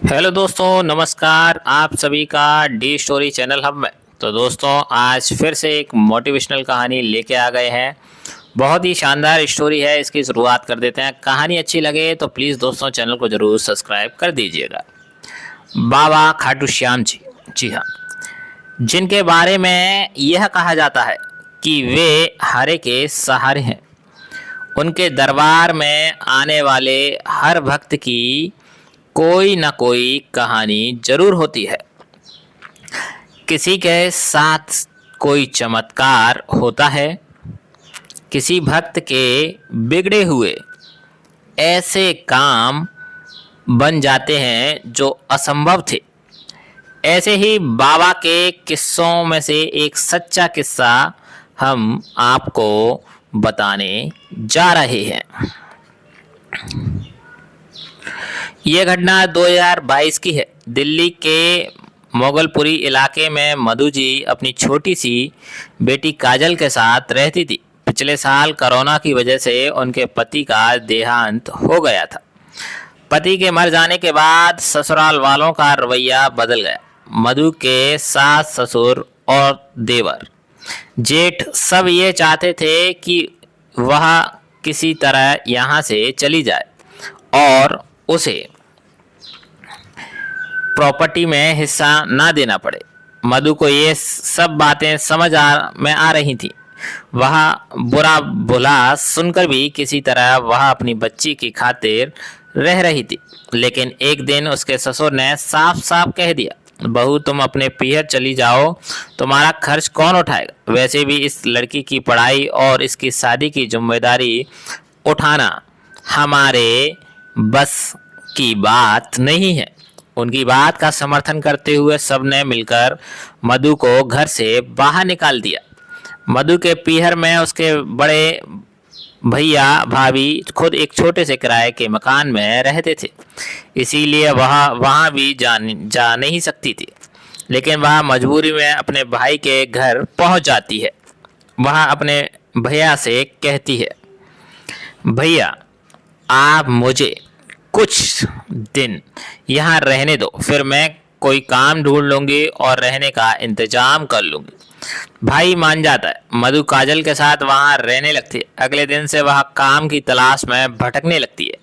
Hello दोस्तों, नमस्कार। आप सभी का डी स्टोरी चैनल हब में। तो दोस्तों, आज फिर से एक मोटिवेशनल कहानी लेके आ गए हैं। बहुत ही शानदार स्टोरी है। इसकी शुरुआत कर देते हैं। कहानी अच्छी लगे तो प्लीज़ दोस्तों चैनल को ज़रूर सब्सक्राइब कर दीजिएगा। बाबा खाटू श्याम जी, जी हाँ, जिनके बारे में यह कहा जाता है कि वे हरे के सहारे हैं। उनके दरबार में आने वाले हर भक्त की कोई न कोई कहानी जरूर होती है। किसी के साथ कोई चमत्कार होता है, किसी भक्त के बिगड़े हुए ऐसे काम बन जाते हैं जो असंभव थे। ऐसे ही बाबा के किस्सों में से एक सच्चा किस्सा हम आपको बताने जा रहे हैं। ये घटना 2022 की है। दिल्ली के मोगलपुरी इलाके में मधु जी अपनी छोटी सी बेटी काजल के साथ रहती थी। पिछले साल कोरोना की वजह से उनके पति का देहांत हो गया था। पति के मर जाने के बाद ससुराल वालों का रवैया बदल गया। मधु के सास, ससुर और देवर, जेठ सब ये चाहते थे कि वह किसी तरह यहाँ से चली जाए और उसे प्रॉपर्टी में हिस्सा ना देना पड़े। मधु को ये सब बातें समझ में आ रही थी। वह बुरा भला सुनकर भी किसी तरह वह अपनी बच्ची की खातिर रह रही थी। लेकिन एक दिन उसके ससुर ने साफ साफ कह दिया, बहू तुम अपने पीहर चली जाओ, तुम्हारा खर्च कौन उठाएगा? वैसे भी इस लड़की की पढ़ाई और इसकी शादी की जिम्मेदारी उठाना हमारे बस की बात नहीं है। उनकी बात का समर्थन करते हुए सबने मिलकर मधु को घर से बाहर निकाल दिया। मधु के पीहर में उसके बड़े भैया भाभी खुद एक छोटे से किराए के मकान में रहते थे, इसीलिए वह वहाँ भी जा नहीं सकती थी। लेकिन वह मजबूरी में अपने भाई के घर पहुँच जाती है। वह अपने भैया से कहती है, भैया आप मुझे कुछ दिन यहाँ रहने दो, फिर मैं कोई काम ढूंढ लूँगी और रहने का इंतजाम कर लूँगी। भाई मान जाता है। मधु काजल के साथ वहाँ रहने लगती है। अगले दिन से वह काम की तलाश में भटकने लगती है,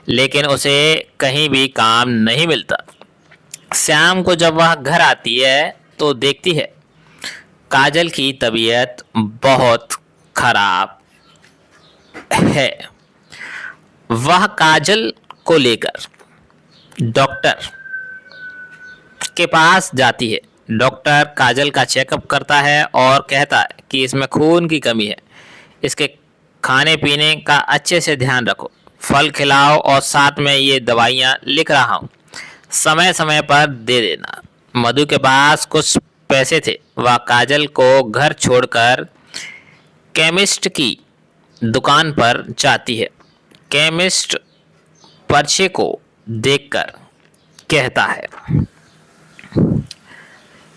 लेकिन उसे कहीं भी काम नहीं मिलता। शाम को जब वह घर आती है तो देखती है काजल की तबीयत बहुत खराब है। वह काजल को लेकर डॉक्टर के पास जाती है। डॉक्टर काजल का चेकअप करता है और कहता है कि इसमें खून की कमी है, इसके खाने पीने का अच्छे से ध्यान रखो, फल खिलाओ और साथ में ये दवाइयाँ लिख रहा हूँ, समय समय पर दे देना। मधु के पास कुछ पैसे थे। वह काजल को घर छोड़कर केमिस्ट की दुकान पर जाती है। केमिस्ट पर्चे को देखकर कहता है,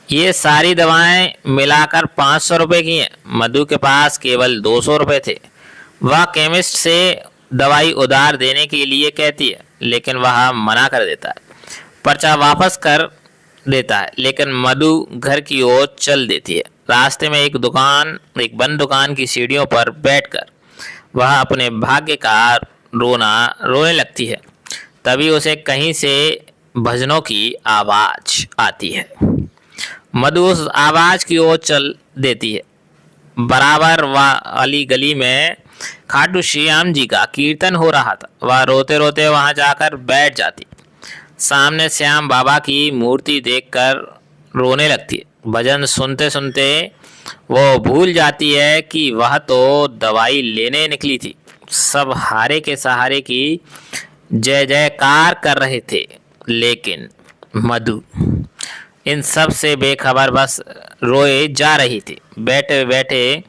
ये सारी दवाएं मिलाकर 500 रुपये की हैं। मधु के पास केवल 200 रुपये थे। वह केमिस्ट से दवाई उधार देने के लिए कहती है, लेकिन वह मना कर देता है। पर्चा वापस कर देता है, लेकिन मधु घर की ओर चल देती है। रास्ते में एक बंद दुकान की सीढ़ियों पर बैठकर वह अपने भाग्य का रोने लगती है। तभी उसे कहीं से भजनों की आवाज आती है। मधु उस आवाज की ओर चल देती है। बराबर वाली गली में खाटू श्याम जी का कीर्तन हो रहा था। वह रोते रोते वहां जाकर बैठ जाती। सामने श्याम बाबा की मूर्ति देखकर रोने लगती है। भजन सुनते सुनते वो भूल जाती है कि वह तो दवाई लेने निकली थी। सब हारे के सहारे की जय जयकार कर रहे थे, लेकिन मधु इन सब से बेखबर बस रोए जा रही थी। बैठे बैठे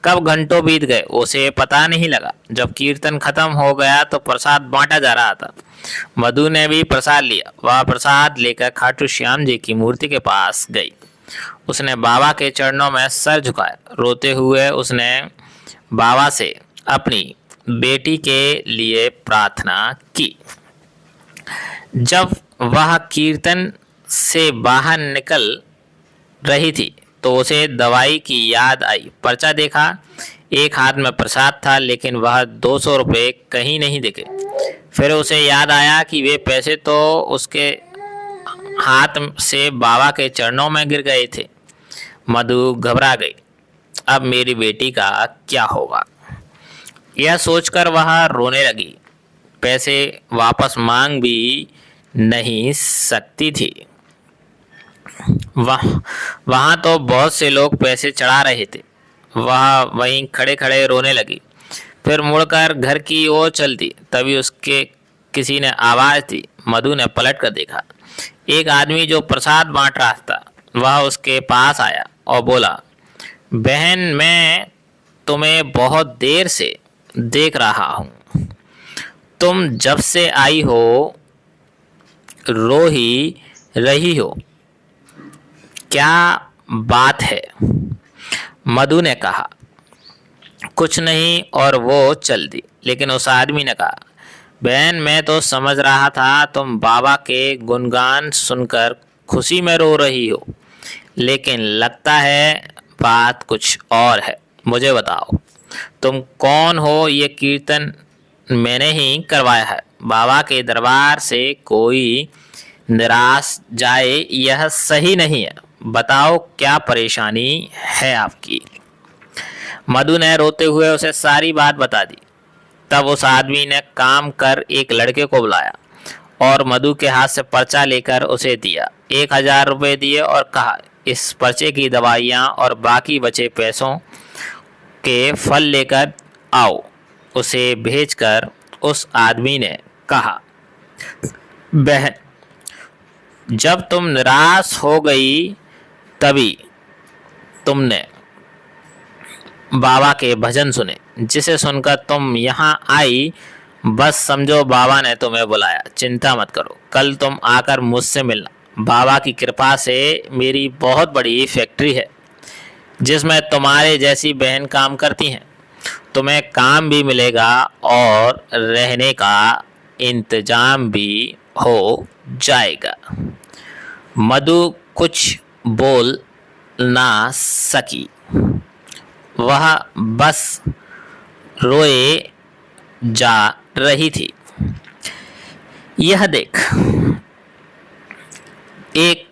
कब घंटों बीत गए उसे पता नहीं लगा। जब कीर्तन खत्म हो गया तो प्रसाद बांटा जा रहा था। मधु ने भी प्रसाद लिया। वह प्रसाद लेकर खाटू श्याम जी की मूर्ति के पास गई। उसने बाबा के चरणों में सर झुकाया। रोते हुए उसने बाबा से अपनी बेटी के लिए प्रार्थना की। जब वह कीर्तन से बाहर निकल रही थी तो उसे दवाई की याद आई। पर्चा देखा, एक हाथ में प्रसाद था, लेकिन वह 200 रुपये कहीं नहीं दिखे। फिर उसे याद आया कि वे पैसे तो उसके हाथ से बाबा के चरणों में गिर गए थे। मधु घबरा गई। अब मेरी बेटी का क्या होगा, यह सोचकर वह रोने लगी। पैसे वापस मांग भी नहीं सकती थी। वहां तो बहुत से लोग पैसे चढ़ा रहे थे। वह वहीं खड़े खड़े रोने लगी। फिर मुड़कर घर की ओर चलती, तभी उसके किसी ने आवाज दी। मधु ने पलट कर देखा। एक आदमी जो प्रसाद बांट रहा था वह उसके पास आया और बोला, बहन, मैं तुम्हें बहुत देर से देख रहा हूँ। तुम जब से आई हो रो ही रही हो, क्या बात है? मधु ने कहा, कुछ नहीं, और वो चल दी। लेकिन उस आदमी ने कहा, बहन, मैं तो समझ रहा था तुम बाबा के गुणगान सुनकर खुशी में रो रही हो, लेकिन लगता है बात कुछ और है। मुझे बताओ, तुम कौन हो? ये कीर्तन मैंने ही करवाया है। बाबा के दरबार से कोई निराश जाए यह सही नहीं है। बताओ, क्या परेशानी है आपकी? मधु ने रोते हुए उसे सारी बात बता दी। तब उस आदमी ने काम कर एक लड़के को बुलाया और मधु के हाथ से पर्चा लेकर उसे दिया। 1000 रुपये दिए और कहा, इस पर्चे की दवाइयाँ और बाकी बचे पैसों के फल लेकर आओ। उसे भेजकर उस आदमी ने कहा, बहन, जब तुम निराश हो गई तभी तुमने बाबा के भजन सुने, जिसे सुनकर तुम यहाँ आई। बस समझो बाबा ने तुम्हें बुलाया। चिंता मत करो, कल तुम आकर मुझसे मिलना। बाबा की कृपा से मेरी बहुत बड़ी फैक्ट्री है जिसमें तुम्हारे जैसी बहन काम करती हैं। तुम्हें काम भी मिलेगा और रहने का इंतजाम भी हो जाएगा। मधु कुछ बोल ना सकी। वह बस रोए जा रही थी। यह देख एक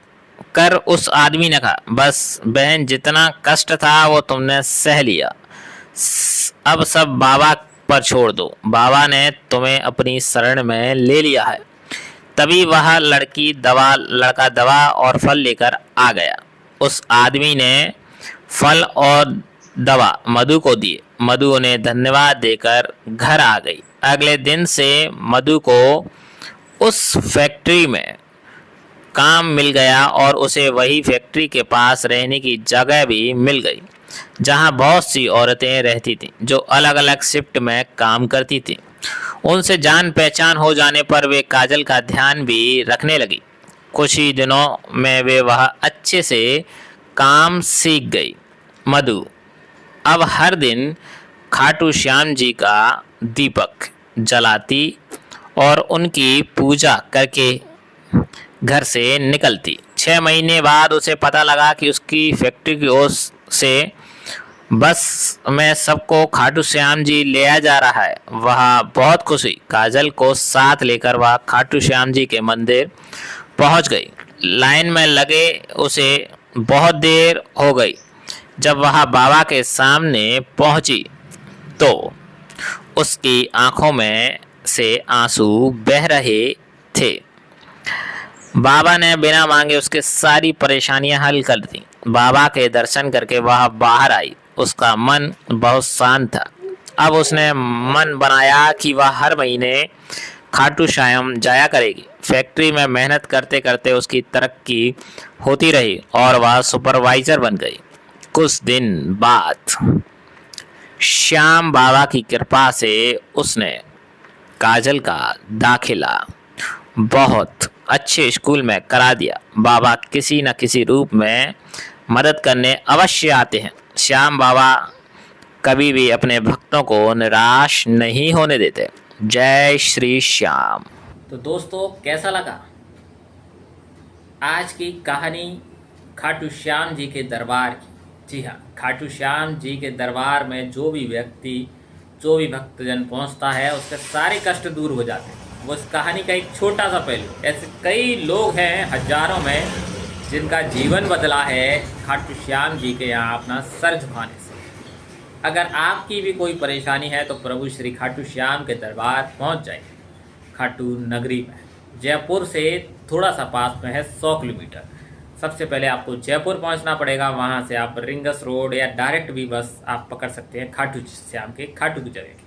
कर उस आदमी ने कहा, बस बहन, जितना कष्ट था वो तुमने सह लिया। अब सब बाबा पर छोड़ दो। बाबा ने तुम्हें अपनी शरण में ले लिया है। तभी वह लड़का दवा और फल लेकर आ गया। उस आदमी ने फल और दवा मधु को दिए। मधु उन्हें धन्यवाद देकर घर आ गई। अगले दिन से मधु को उस फैक्ट्री में काम मिल गया और उसे वही फैक्ट्री के पास रहने की जगह भी मिल गई, जहां बहुत सी औरतें रहती थीं जो अलग अलग शिफ्ट में काम करती थीं। उनसे जान पहचान हो जाने पर वे काजल का ध्यान भी रखने लगी। कुछ ही दिनों में वह अच्छे से काम सीख गई। मधु अब हर दिन खाटू श्याम जी का दीपक जलाती और उनकी पूजा करके घर से निकलती। 6 महीने बाद उसे पता लगा कि उसकी फैक्ट्री की ओर से बस में सबको खाटू श्याम जी ले जा रहा है। वह बहुत खुश हुई। काजल को साथ लेकर वह खाटू श्याम जी के मंदिर पहुंच गई। लाइन में लगे उसे बहुत देर हो गई। जब वह बाबा के सामने पहुंची तो उसकी आंखों में से आंसू बह रहे थे। बाबा ने बिना मांगे उसके सारी परेशानियां हल कर दी। बाबा के दर्शन करके वह बाहर आई। उसका मन बहुत शांत था। अब उसने मन बनाया कि वह हर महीने खाटू श्याम जाया करेगी। फैक्ट्री में मेहनत करते करते उसकी तरक्की होती रही और वह सुपरवाइजर बन गई। कुछ दिन बाद श्याम बाबा की कृपा से उसने काजल का दाखिला बहुत अच्छे स्कूल में करा दिया। बाबा किसी न किसी रूप में मदद करने अवश्य आते हैं। श्याम बाबा कभी भी अपने भक्तों को निराश नहीं होने देते। जय श्री श्याम। तो दोस्तों कैसा लगा आज की कहानी खाटू श्याम जी के दरबार की। जी हाँ, खाटू श्याम जी के दरबार में जो भी व्यक्ति, जो भी भक्तजन पहुंचता है उसके सारे कष्ट दूर हो जाते हैं। वो इस कहानी का एक छोटा सा पहलू। ऐसे कई लोग हैं हजारों में जिनका जीवन बदला है खाटू श्याम जी के यहाँ अपना सर झुकाने से। अगर आपकी भी कोई परेशानी है तो प्रभु श्री खाटू श्याम के दरबार पहुंच जाइए। खाटू नगरी में जयपुर से थोड़ा सा पास में है, 100 किलोमीटर। सबसे पहले आपको जयपुर पहुंचना पड़ेगा, वहां से आप रिंगस रोड या डायरेक्ट भी बस आप पकड़ सकते हैं खाटू श्याम के, खाटू की जगह की।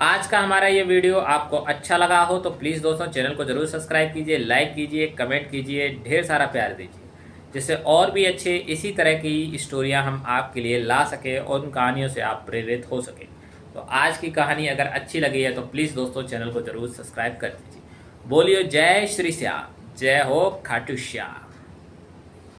आज का हमारा ये वीडियो आपको अच्छा लगा हो तो प्लीज़ दोस्तों चैनल को ज़रूर सब्सक्राइब कीजिए, लाइक कीजिए, कमेंट कीजिए, ढेर सारा प्यार दीजिए, जिससे और भी अच्छे इसी तरह की स्टोरियां हम आपके लिए ला सके और उन कहानियों से आप प्रेरित हो सके। तो आज की कहानी अगर अच्छी लगी है तो प्लीज़ दोस्तों चैनल को ज़रूर सब्सक्राइब कर दीजिए। बोलिए जय श्री श्याम, जय हो खाटू श्याम।